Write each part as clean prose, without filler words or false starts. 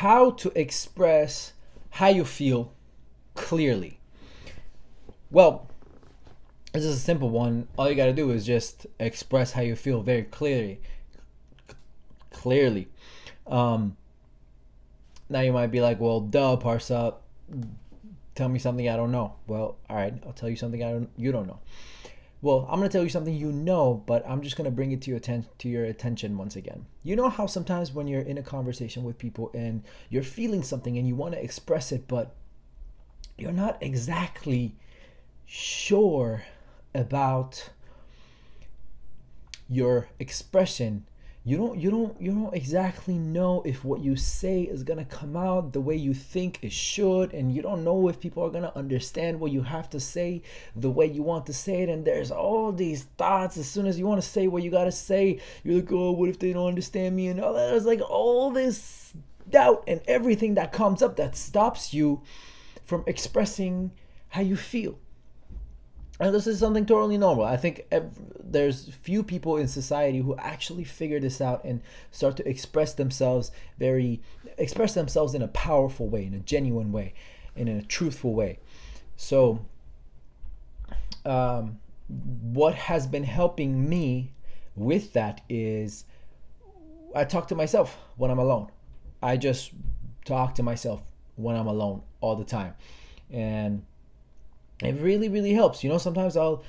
how to express how you feel clearly. Well, this is a simple one. All you gotta do is just express how you feel very clearly. Clearly. Um, Now you might be like, well, duh, Parsa, tell me something I don't know. Well, all right, I'll tell you something you don't know. Well, I'm gonna tell you something you know, but I'm just gonna bring it to your attention once again. You know how sometimes when you're in a conversation with people and you're feeling something and you want to express it, but you're not exactly sure about your expression. You don't exactly know if what you say is going to come out the way you think it should, and you don't know if people are going to understand what you have to say the way you want to say it. And there's all these thoughts as soon as you want to say what you got to say. You're like, oh, what if they don't understand me, and all that. There's like all this doubt and everything that comes up that stops you from expressing how you feel. And this is something totally normal. I think there's few people in society who actually figure this out and start to express themselves in a powerful way, in a genuine way, and in a truthful way. So, what has been helping me with that is I talk to myself when I'm alone. I just talk to myself when I'm alone all the time, and it really really helps. Sometimes I'll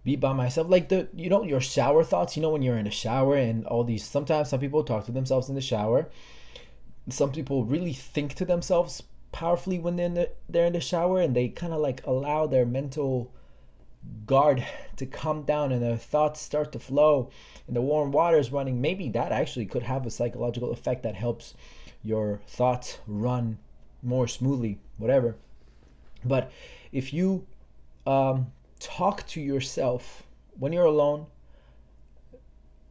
be by myself, like your shower thoughts. When you're in the shower and all these, sometimes some people talk to themselves in the shower. Some people really think to themselves powerfully when they're in the shower, and they kind of like allow their mental guard to come down and their thoughts start to flow and the warm water is running. Maybe that actually could have a psychological effect that helps your thoughts run more smoothly, whatever. But if you talk to yourself when you're alone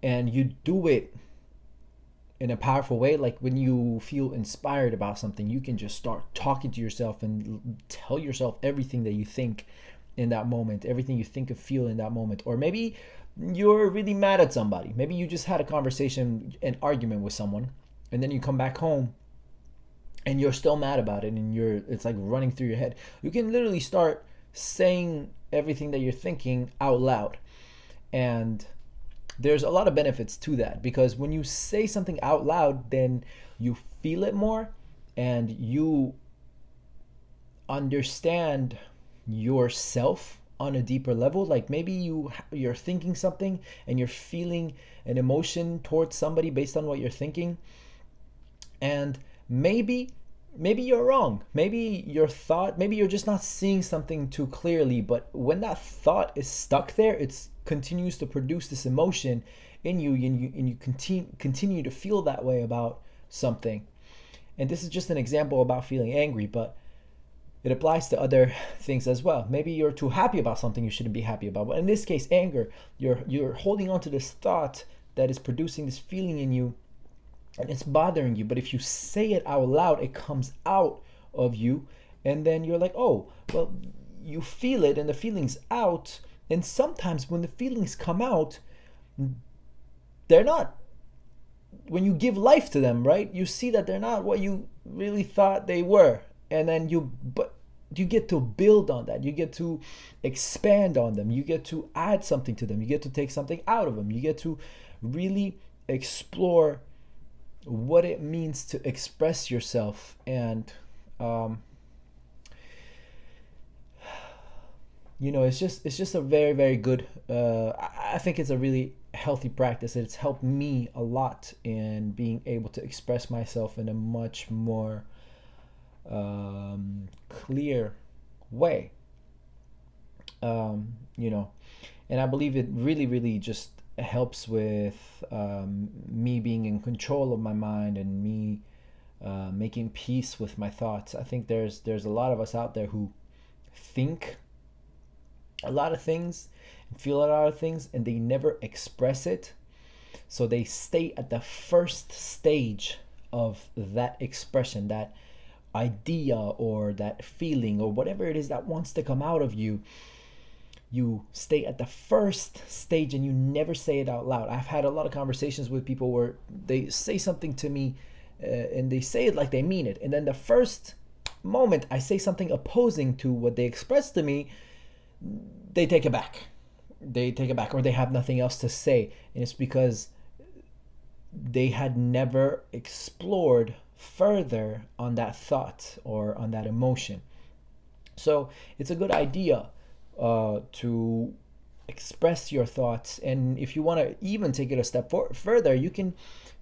and you do it in a powerful way, like when you feel inspired about something, you can just start talking to yourself and tell yourself everything that you think in that moment, everything you think of feel in that moment. Or maybe you're really mad at somebody. Maybe you just had a conversation, an argument with someone, and then you come back home and you're still mad about it, and it's like running through your head. You can literally start saying everything that you're thinking out loud. And there's a lot of benefits to that, because when you say something out loud, then you feel it more and you understand yourself on a deeper level. Like maybe you're thinking something and you're feeling an emotion towards somebody based on what you're thinking, and maybe you're wrong. Maybe you're just not seeing something too clearly, but when that thought is stuck there, it continues to produce this emotion in you, and you continue to feel that way about something. And this is just an example about feeling angry, but it applies to other things as well. Maybe you're too happy about something you shouldn't be happy about, but in this case, anger, you're holding on to this thought that is producing this feeling in you, and it's bothering you. But if you say it out loud, it comes out of you, and then you're like, oh, well, you feel it and the feeling's out. And sometimes when the feelings come out, they're not, when you give life to them, right, you see that they're not what you really thought they were. And then you get to build on that, you get to expand on them, you get to add something to them, you get to take something out of them, you get to really explore what it means to express yourself. And it's just a very very good, I think it's a really healthy practice. It's helped me a lot in being able to express myself in a much more clear way. um, you know and I believe it really really just helps with me being in control of my mind, and me making peace with my thoughts. I think there's a lot of us out there who think a lot of things and feel a lot of things, and they never express it. So they stay at the first stage of that expression, that idea or that feeling or whatever it is that wants to come out of you. You stay at the first stage and you never say it out loud. I've had a lot of conversations with people where they say something to me and they say it like they mean it. And then the first moment I say something opposing to what they express to me, they take it back. They take it back, or they have nothing else to say. And it's because they had never explored further on that thought or on that emotion. So it's a good idea to express your thoughts. And if you want to even take it a step further, you can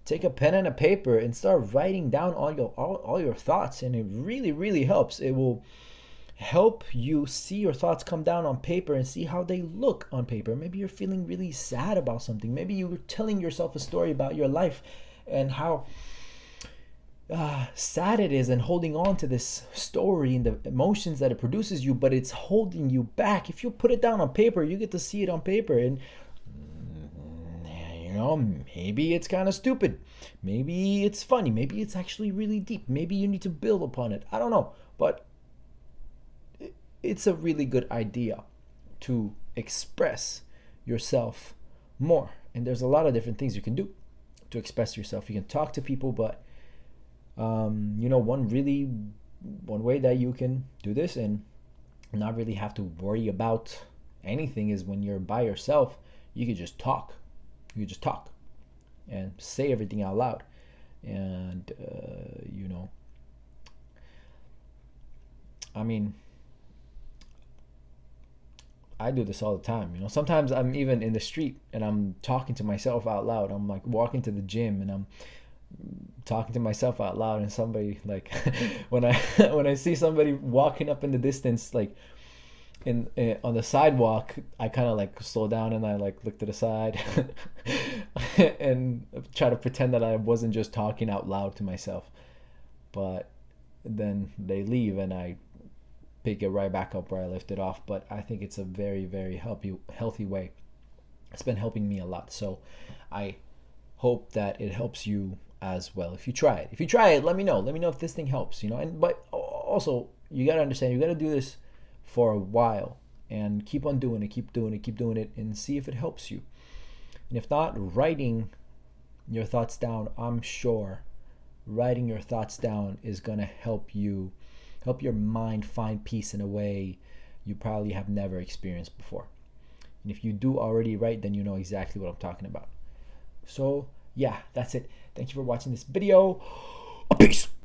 take a pen and a paper and start writing down all your thoughts. And it really, really helps. It will help you see your thoughts come down on paper and see how they look on paper. Maybe you're feeling really sad about something. Maybe you're telling yourself a story about your life and how sad it is, and holding on to this story and the emotions that it produces you, but it's holding you back. If you put it down on paper, you get to see it on paper, and maybe it's kind of stupid, maybe it's funny, maybe it's actually really deep, maybe you need to build upon it. I don't know, but it's a really good idea to express yourself more. And there's a lot of different things you can do to express yourself. You can talk to people, but one way that you can do this and not really have to worry about anything is when you're by yourself. You could just talk. And say everything out loud. And I do this all the time. Sometimes I'm even in the street and I'm talking to myself out loud. I'm like walking to the gym and I'm talking to myself out loud, and somebody like when I see somebody walking up in the distance, like on the sidewalk, I kind of like slow down and I like look to the side and try to pretend that I wasn't just talking out loud to myself. But then they leave and I pick it right back up where I left it off. But I think it's a very, very healthy way. It's been helping me a lot. So I hope that it helps you as well. If you try it, let me know if this thing helps, but also you got to understand, you got to do this for a while and keep on doing it and see if it helps you. And if not, writing your thoughts down, I'm sure writing your thoughts down is going to help your mind find peace in a way you probably have never experienced before. And if you do already write, then you know exactly what I'm talking about. So yeah, that's it. Thank you for watching this video. Peace.